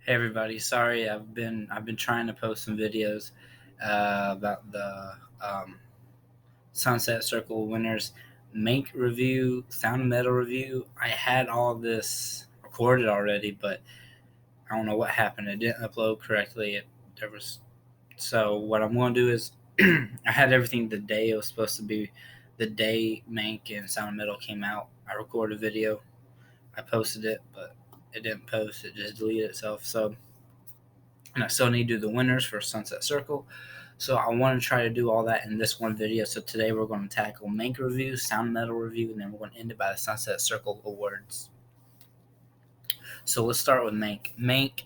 Hey everybody, sorry I've been trying to post some videos about the Sunset Circle winners Mank review, Sound Metal review. I had all this recorded already, but I don't know what happened. It didn't upload correctly. There was so what I'm going to do is I had everything the day it was supposed to be, the day Mank and Sound Metal came out. I recorded a video, I posted it, but it didn't post. It just deleted itself. So and I still need to do the winners for Sunset Circle. So I want to try to do all that in this one video. So today we're going to tackle Mank review, Sound Metal review, and then we're going to end it by the Sunset Circle awards. So let's start with Mank.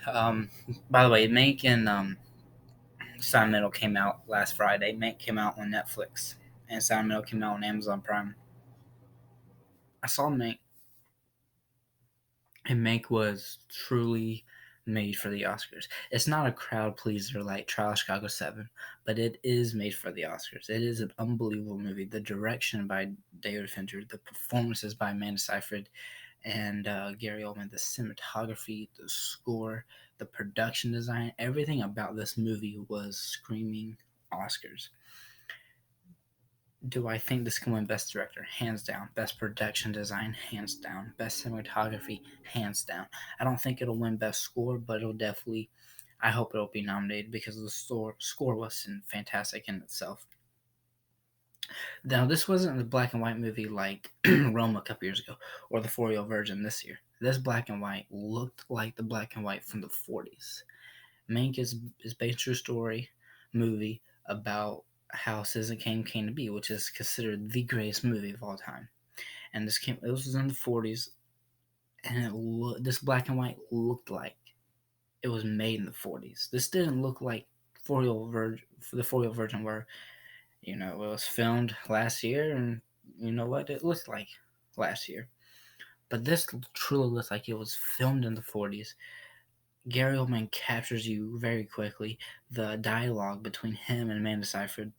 Um, by the way, Mank and Sound Metal came out last Friday. Mank came out on Netflix, and Sound Metal came out on Amazon Prime. I saw Mank, and Mank was truly made for the Oscars. It's not a crowd pleaser like Trial of Chicago 7, but it is made for the Oscars. It is an unbelievable movie. The direction by David Fincher, the performances by Amanda Seyfried and Gary Oldman, the cinematography, the score, the production design, everything about this movie was screaming Oscars. Do I think this can win Best Director? Hands down. Best Production Design? Hands down. Best Cinematography? Hands down. I don't think it'll win Best Score, but it'll definitely. I hope it'll be nominated because the score was fantastic in itself. Now, this wasn't a black and white movie like Roma a couple years ago or The 4-Year-Old Virgin this year. This black and white looked like the black and white from the 40s. Mank is based on a true story movie about how Citizen Kane came to be, which is considered the greatest movie of all time. And it was in the 40s, and this black and white looked like it was made in the 40s. This didn't look like 4-Year-Old Virgin, the 4-Year-Old Virgin, where it was filmed last year, and you know what it looked like last year. But this truly looks like it was filmed in the 40s. Gary Oldman captures you very quickly. The dialogue between him and Amanda Seyfried,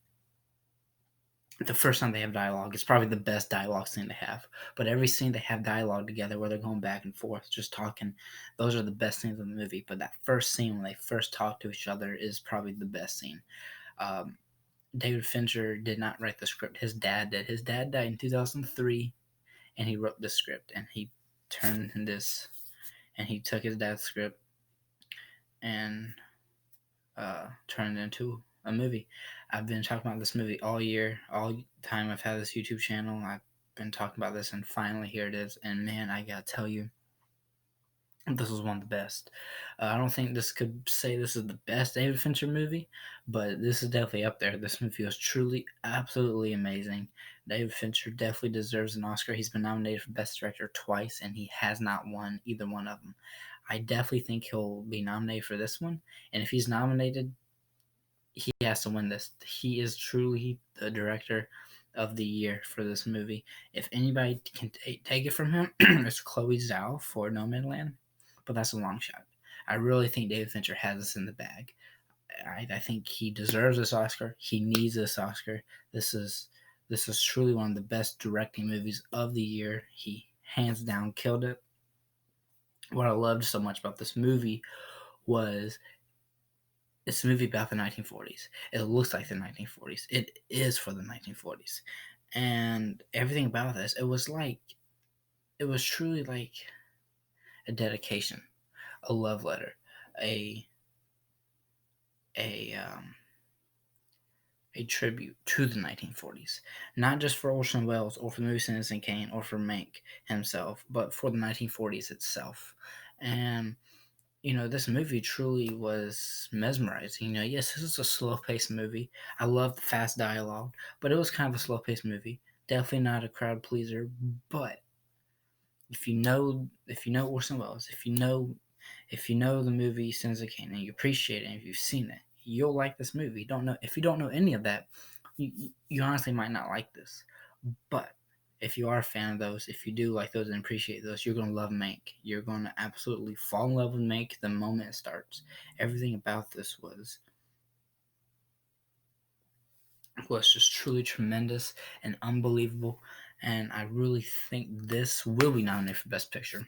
the first time they have dialogue, is probably the best dialogue scene they have. But every scene they have dialogue together where they're going back and forth, just talking, those are the best scenes in the movie. But that first scene when they first talk to each other is probably the best scene. Um, David Fincher did not write the script. His dad did. His dad died in 2003, and he wrote the script, and he took his dad's script and turned it into a movie. I've been talking about this movie all year, all time I've had this YouTube channel. I've been talking about this, and finally here it is. And man, I gotta tell you, this was one of the best. I don't think this could say this is the best David Fincher movie, but this is definitely up there. This movie was truly, absolutely amazing. David Fincher definitely deserves an Oscar. He's been nominated for Best Director twice, and he has not won either one of them. I definitely think he'll be nominated for this one, and if he's nominated, he has to win this. He is truly the director of the year for this movie. If anybody can take it from him, it's Chloe Zhao for Nomadland, but that's a long shot. I really think David Fincher has this in the bag. I think he deserves this Oscar. He needs this Oscar. This is truly one of the best directing movies of the year. He hands down killed it. What I loved so much about this movie was it's a movie about the 1940s. It looks like the 1940s. It is for the 1940s. And everything about this, it was truly like a dedication, a love letter, a a um, a tribute to the 1940s, not just for Orson Welles or for the movie Citizen Kane or for Mank himself, but for the 1940s itself. And this movie truly was mesmerizing. Yes, this is a slow paced movie. I love the fast dialogue, but it was kind of a slow paced movie. Definitely not a crowd pleaser, but if you know Orson Welles, if you know the movie Citizen Kane and you appreciate it and if you've seen it, you'll like this movie. Don't know if you don't know any of that, you honestly might not like this. But if you are a fan of those, if you do like those and appreciate those, you're gonna love Mank. You're gonna absolutely fall in love with Mank the moment it starts. Everything about this was just truly tremendous and unbelievable, and I really think this will be nominated for Best Picture.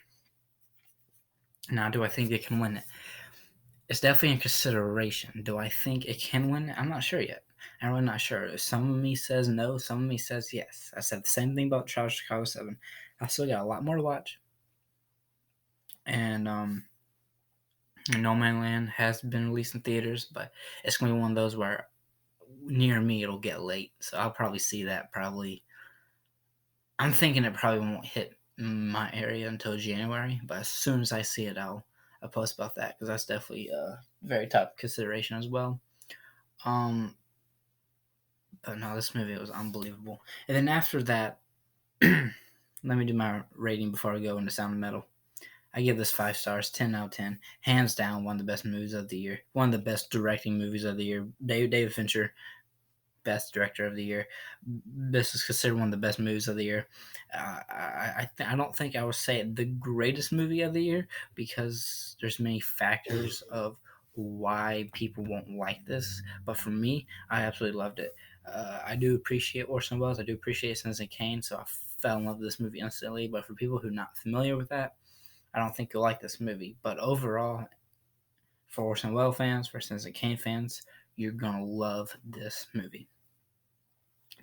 Now, do I think it can win it? It's definitely in consideration. Do I think it can win it? I'm not sure yet. I'm really not sure. Some of me says no, some of me says yes. I said the same thing about Chicago 7. I still got a lot more to watch. And No Man Land has been released in theaters, but it's going to be one of those where near me it'll get late. So I'll probably see that probably. I'm thinking it probably won't hit my area until January, but as soon as I see it, I'll post about that because that's definitely a very top consideration as well. Um, but no, this movie was unbelievable. And then after that, let me do my rating before I go into Sound of Metal. I give this 5 stars, 10 out of 10. Hands down, one of the best movies of the year. One of the best directing movies of the year. David Fincher, best director of the year. This is considered one of the best movies of the year. I don't think I would say it the greatest movie of the year because there's many factors of why people won't like this. But for me, I absolutely loved it. I do appreciate Orson Welles. I do appreciate Citizen Kane, so I fell in love with this movie instantly. But for people who are not familiar with that, I don't think you'll like this movie. But overall, for Orson Welles fans, for Citizen Kane fans, you're gonna love this movie.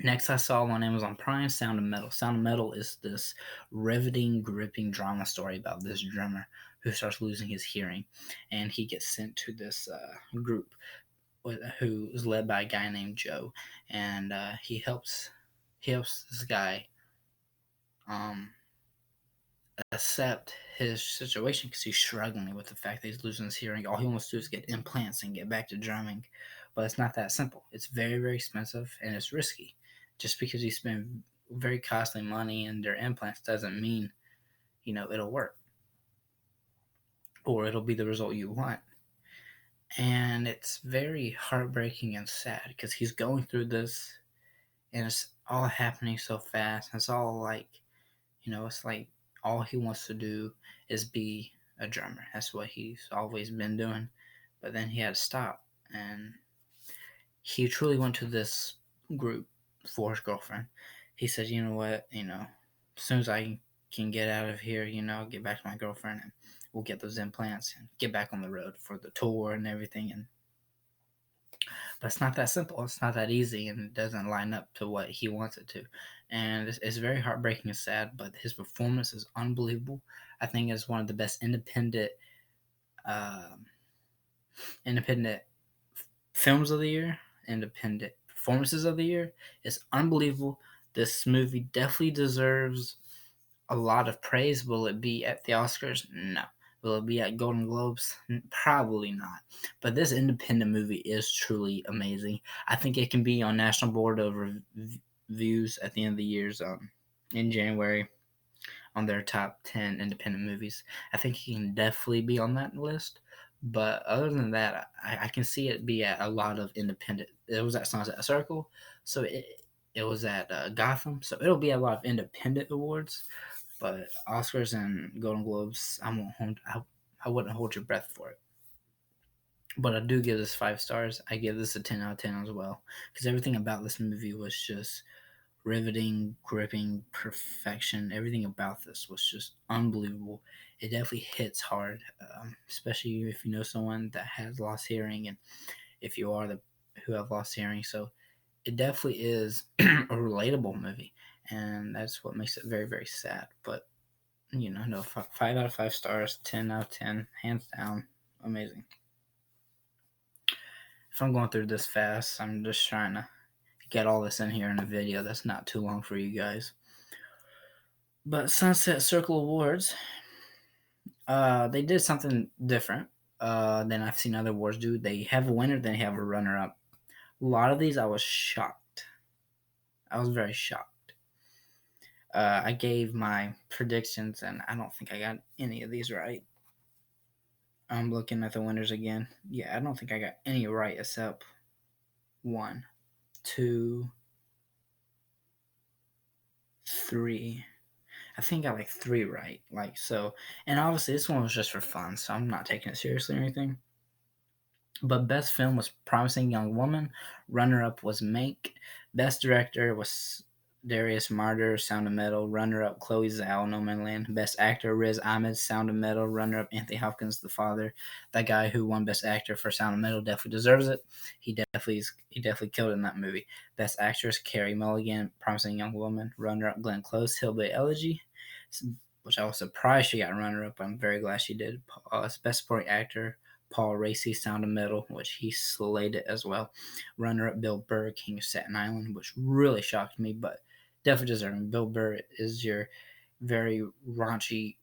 Next, I saw on Amazon Prime Sound of Metal. Sound of Metal is this riveting, gripping drama story about this drummer who starts losing his hearing, and he gets sent to this group who is led by a guy named Joe, and he helps this guy um, accept his situation because he's struggling with the fact that he's losing his hearing. All he wants to do is get implants and get back to drumming, but it's not that simple. It's very, very expensive and it's risky. Just because you spend very costly money in their implants doesn't mean it'll work or it'll be the result you want. And it's very heartbreaking and sad because he's going through this and it's all happening so fast. It's all like it's like all he wants to do is be a drummer. That's what he's always been doing. But then he had to stop. And he truly went to this group for his girlfriend. He said, you know what, as soon as I can get out of here, get back to my girlfriend and we'll get those implants and get back on the road for the tour and everything. And but it's not that simple. It's not that easy, and it doesn't line up to what he wants it to. And it's very heartbreaking and sad. But his performance is unbelievable. I think it's one of the best uh, independent films of the year, independent performances of the year. It's unbelievable. This movie definitely deserves a lot of praise. Will it be at the Oscars? No. Will it be at Golden Globes? Probably not. But this independent movie is truly amazing. I think it can be on National Board of Reviews at the end of the year's in January on their top 10 independent movies. I think he can definitely be on that list. But other than that, I can see it be at a lot of independent. It was at Sunset Circle, so it was at Gotham, so it'll be a lot of independent awards. But Oscars and Golden Globes, I wouldn't hold your breath for it. But I do give this 5 stars. I give this a 10 out of 10 as well because everything about this movie was just riveting, gripping, perfection. Everything about this was just unbelievable. It definitely hits hard, especially if you know someone that has lost hearing, and if you are the who have lost hearing. So it definitely is a relatable movie, and that's what makes it very, very sad. But no, 5 out of 5 stars, 10 out of 10, hands down, amazing. If I'm going through this fast, I'm just trying to get all this in here in a video that's not too long for you guys. But Sunset Circle Awards, they did something different than I've seen other awards do. They have a winner, then they have a runner up. A lot of these, I was shocked. I was very shocked. I gave my predictions, and I don't think I got any of these right. I'm looking at the winners again. Yeah, I don't think I got any right except one, two, three. I think I got like three right. Like so, and obviously this one was just for fun, so I'm not taking it seriously or anything. But best film was Promising Young Woman. Runner up was Mank. Best director was Darius Martyr, Sound of Metal. Runner-up, Chloe Zhao, No Man's Land. Best Actor, Riz Ahmed, Sound of Metal. Runner-up, Anthony Hopkins, The Father. That guy who won Best Actor for Sound of Metal definitely deserves it. He definitely killed it in that movie. Best Actress, Carey Mulligan, Promising Young Woman. Runner-up, Glenn Close, Hillbilly Elegy, which I was surprised she got runner-up. I'm very glad she did. Best Supporting Actor, Paul Raci, Sound of Metal, which he slayed it as well. Runner-up, Bill Burr, King of Staten Island, which really shocked me, but definitely deserving. Bill Burr is your very raunchy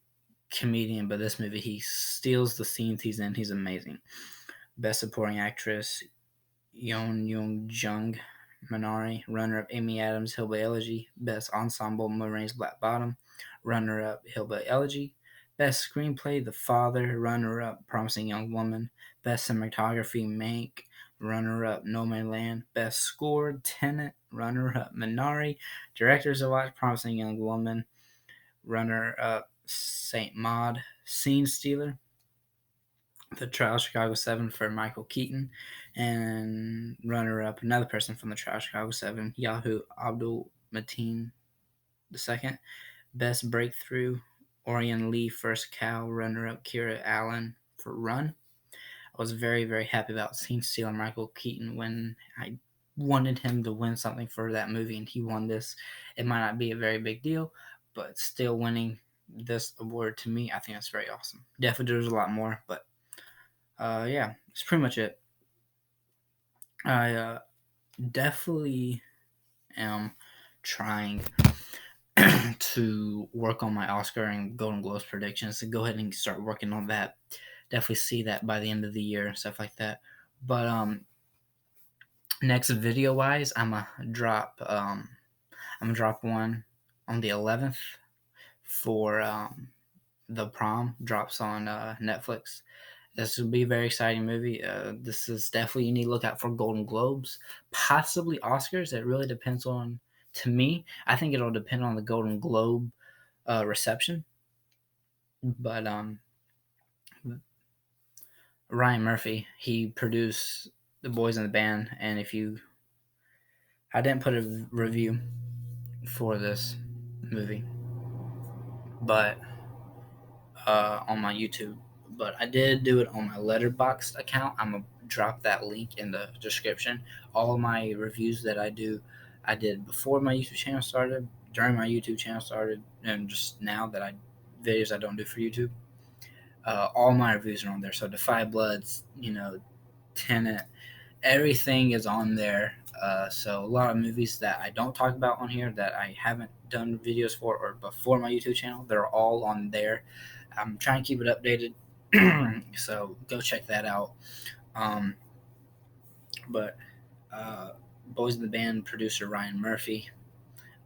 comedian, but this movie he steals the scenes he's in. He's amazing. Best Supporting Actress, Yeon Young Jung, Minari. Runner-up, Amy Adams, Hillbilly Elegy. Best Ensemble, Marines Black Bottom. Runner-up, Hillbilly Elegy. Best Screenplay, The Father. Runner-up, Promising Young Woman. Best Cinematography, Mank. Runner-up, No Man's Land. Best Score, Tenet. Runner-up, Minari. Directors of Watch, Promising Young Woman. Runner-up, Saint Maud. Scene Stealer. The Trial of Chicago 7 for Michael Keaton. And runner-up, another person from the Trial of Chicago 7, Yahoo Abdul Mateen II. Best Breakthrough, Orion Lee, First Cow. Runner-up, Kira Allen for Run. I was very, very happy about seeing Stealer Michael Keaton when I wanted him to win something for that movie, and he won this. It might not be a very big deal, but still winning this award to me, I think that's very awesome. Definitely there's a lot more, but yeah, that's pretty much it. I definitely am trying to work on my Oscar and Golden Globes predictions, and go ahead and start working on that. Definitely see that by the end of the year and stuff like that. But next video wise, I'm gonna drop one on the 11th for the Prom. Drops on Netflix. This will be a very exciting movie. This is definitely, you need to look out for Golden Globes, possibly Oscars. It really depends on, to me, I think it'll depend on the Golden Globe reception. But Ryan Murphy, he produced The Boys in the Band, and I didn't put a review for this movie, but on my YouTube, but I did do it on my Letterboxd account. I'm gonna drop that link in the description. All of my reviews that I did before my YouTube channel started, during my YouTube channel started, and just now that videos I don't do for YouTube. All my reviews are on there. So Defy Bloods, Tenet, everything is on there. So a lot of movies that I don't talk about on here that I haven't done videos for or before my YouTube channel, they're all on there. I'm trying to keep it updated, so go check that out. Um, but Boys in the Band producer Ryan Murphy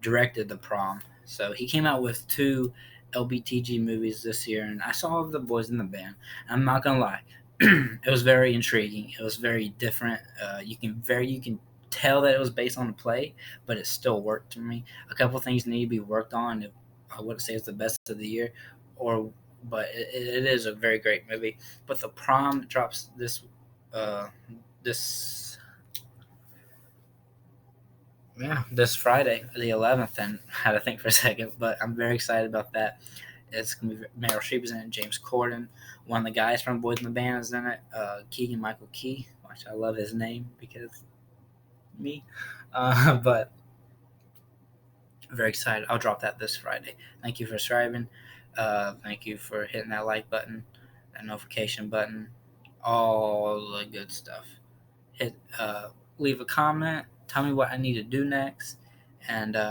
directed The Prom, so he came out with two LBTG movies this year, and I saw The Boys in the Band. I'm not gonna lie, it was very intriguing. It was very different. You can tell that it was based on a play, but it still worked for me. A couple things need to be worked on. I wouldn't say it's the best of the year, or but it is a very great movie. But The Prom drops uh, this this Friday, the 11th, and I had to think for a second, but I'm very excited about that. It's gonna be Meryl Streep is in it, James Corden, one of the guys from Boys in the Band is in it, Keegan Michael Key, which I love his name because me, but very excited. I'll drop that this Friday. Thank you for subscribing. Thank you for hitting that like button, that notification button, all the good stuff. Leave a comment. Tell me what I need to do next, and